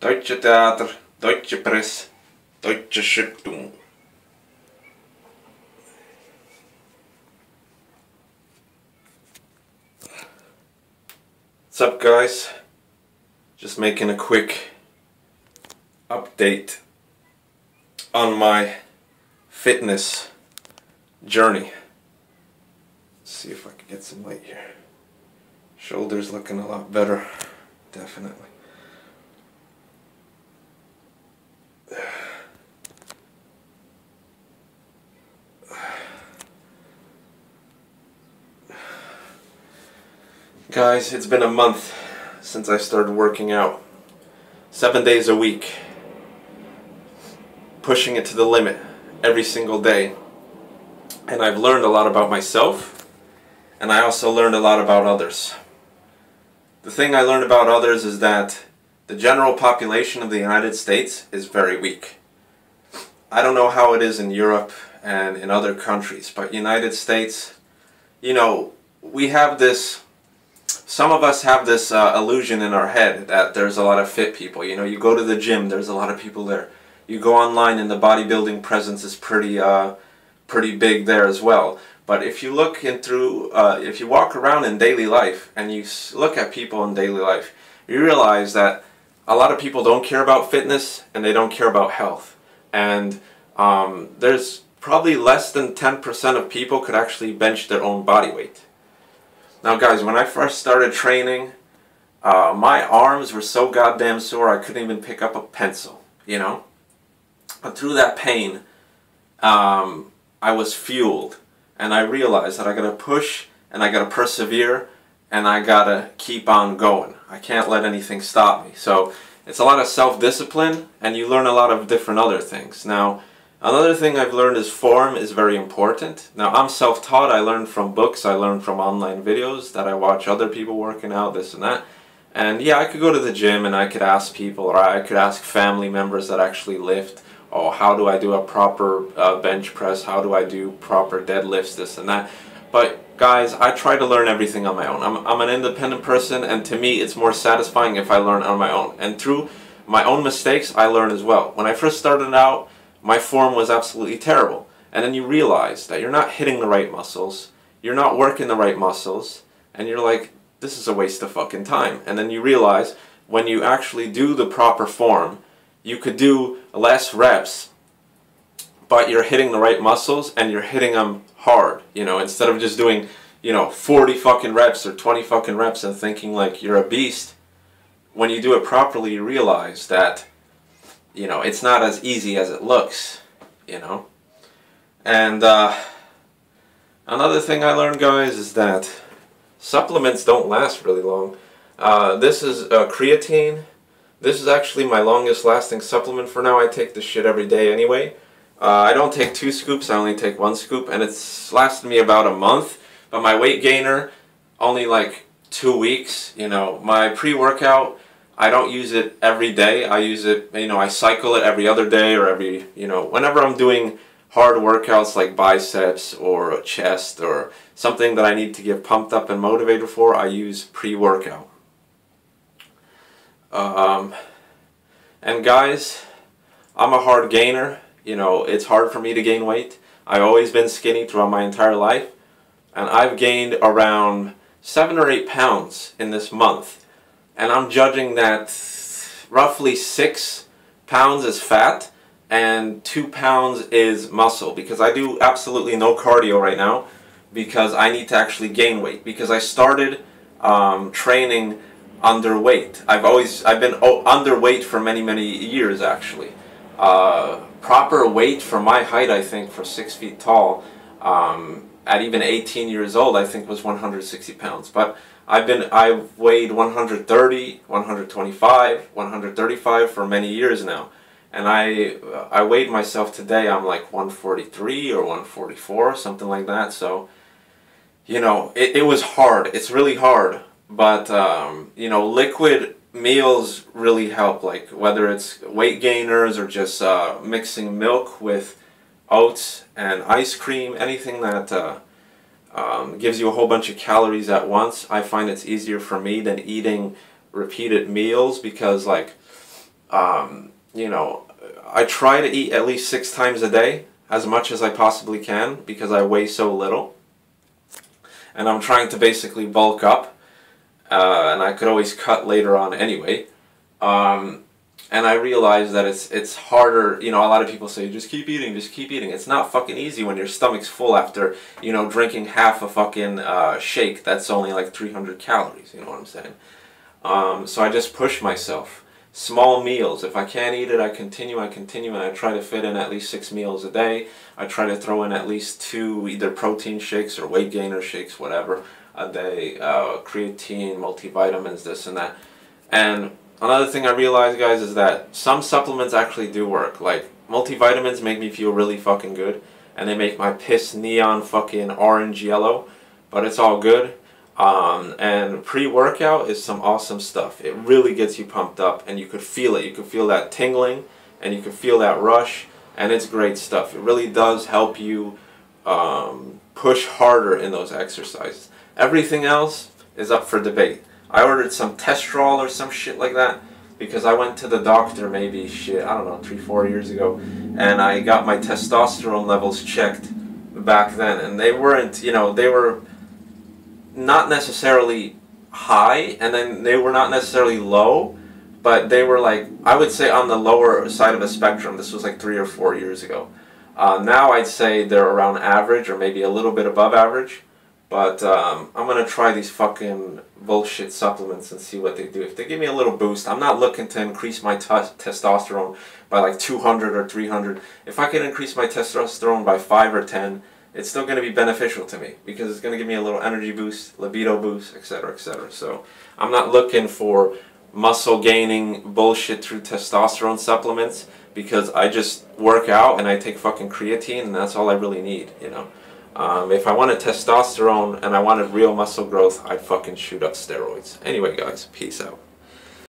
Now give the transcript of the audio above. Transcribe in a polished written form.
Deutsche Theater, Deutsche Presse, Deutsche Schrifttum. What's up, guys? Just making a quick update on my fitness journey. Let's see if I can get some light here. Shoulders looking a lot better, definitely. Guys, it's been a month since I started working out. 7 days a week. Pushing it to the limit every single day. And I've learned a lot about myself, and I also learned a lot about others. The thing I learned about others is that the general population of the United States is very weak. I don't know how it is in Europe and in other countries, but United States, you know, we have this... Some of us have this illusion in our head that there's a lot of fit people. You know, you go to the gym, there's a lot of people there. You go online and the bodybuilding presence is pretty big there as well. But if you look if you walk around in daily life and you look at people in daily life, you realize that a lot of people don't care about fitness and they don't care about health. And there's probably less than 10% of people could actually bench their own body weight. Now guys, when I first started training, my arms were so goddamn sore I couldn't even pick up a pencil, you know? But through that pain, I was fueled, and I realized that I gotta push, and I gotta persevere, and I gotta keep on going. I can't let anything stop me. So it's a lot of self-discipline, and you learn a lot of different other things. Now, another thing I've learned is form is very important. Now, I'm self-taught. I learned from books. I learned from online videos that I watch other people working out, this and that. And yeah, I could go to the gym and I could ask people, or I could ask family members that actually lift, oh, how do I do a proper bench press? How do I do proper deadlifts, this and that? But guys, I try to learn everything on my own. I'm an independent person, and to me, it's more satisfying if I learn on my own. And through my own mistakes, I learn as well. When I first started out, my form was absolutely terrible. And then you realize that you're not hitting the right muscles, you're not working the right muscles, and you're like, this is a waste of fucking time. And then you realize when you actually do the proper form, you could do less reps, but you're hitting the right muscles and you're hitting them hard. You know, instead of just doing, you know, 40 fucking reps or 20 fucking reps and thinking like you're a beast, when you do it properly, you realize that, you know, it's not as easy as it looks, you know. And another thing I learned, guys, is that supplements don't last really long. This is creatine. This is actually my longest lasting supplement for now. I take this shit every day anyway. I don't take 2 scoops, I only take 1 scoop, and it's lasted me about a month. But my weight gainer, only like 2 weeks. You know, my pre-workout, I don't use it every day. I use it, you know, I cycle it every other day or every, you know, whenever I'm doing hard workouts like biceps or chest or something that I need to get pumped up and motivated for, I use pre-workout. And guys, I'm a hard gainer. You know, it's hard for me to gain weight. I've always been skinny throughout my entire life, and I've gained around 7 or 8 pounds in this month. And I'm judging that roughly 6 pounds is fat and 2 pounds is muscle, because I do absolutely no cardio right now because I need to actually gain weight, because I started training underweight. I've been underweight for many years actually. Proper weight for my height, I think, for 6 feet tall, at even 18 years old, I think was 160 pounds. But I've weighed 130, 125, 135 for many years now. And I weighed myself today, I'm like 143 or 144, something like that. So, you know, it was hard. It's really hard. But, you know, liquid meals really help, like whether it's weight gainers or just mixing milk with oats and ice cream, anything that gives you a whole bunch of calories at once. I find it's easier for me than eating repeated meals, because like You know, I try to eat at least 6 times a day, as much as I possibly can, because I weigh so little. And I'm trying to basically bulk up, and I could always cut later on anyway. And I realize that it's harder. You know, a lot of people say, just keep eating, just keep eating. It's not fucking easy when your stomach's full after, you know, drinking half a fucking shake that's only like 300 calories, you know what I'm saying? So I just push myself. Small meals. If I can't eat it, I continue, and I try to fit in at least 6 meals a day. I try to throw in at least 2 either protein shakes or weight gainer shakes, whatever, a day. Creatine, multivitamins, this and that. And another thing I realized, guys, is that some supplements actually do work. Like, multivitamins make me feel really fucking good, and they make my piss neon fucking orange yellow, but it's all good. And pre-workout is some awesome stuff. It really gets you pumped up, and you could feel it. You could feel that tingling, and you could feel that rush, and it's great stuff. It really does help you push harder in those exercises. Everything else is up for debate. I ordered some Testrol or some shit like that because I went to the doctor maybe, I don't know, 3-4 years ago, and I got my testosterone levels checked back then, and they weren't, you know, they were not necessarily high, and then they were not necessarily low, but they were like, I would say on the lower side of a spectrum. This was like 3 or 4 years ago. Now I'd say they're around average, or maybe a little bit above average. But I'm going to try these fucking bullshit supplements and see what they do. If they give me a little boost, I'm not looking to increase my testosterone by like 200 or 300. If I can increase my testosterone by 5 or 10, it's still going to be beneficial to me, because it's going to give me a little energy boost, libido boost, etc., etc. So I'm not looking for muscle gaining bullshit through testosterone supplements, because I just work out and I take fucking creatine, and that's all I really need, you know. If I wanted testosterone and I wanted real muscle growth, I'd fucking shoot up steroids. Anyway, guys, peace out.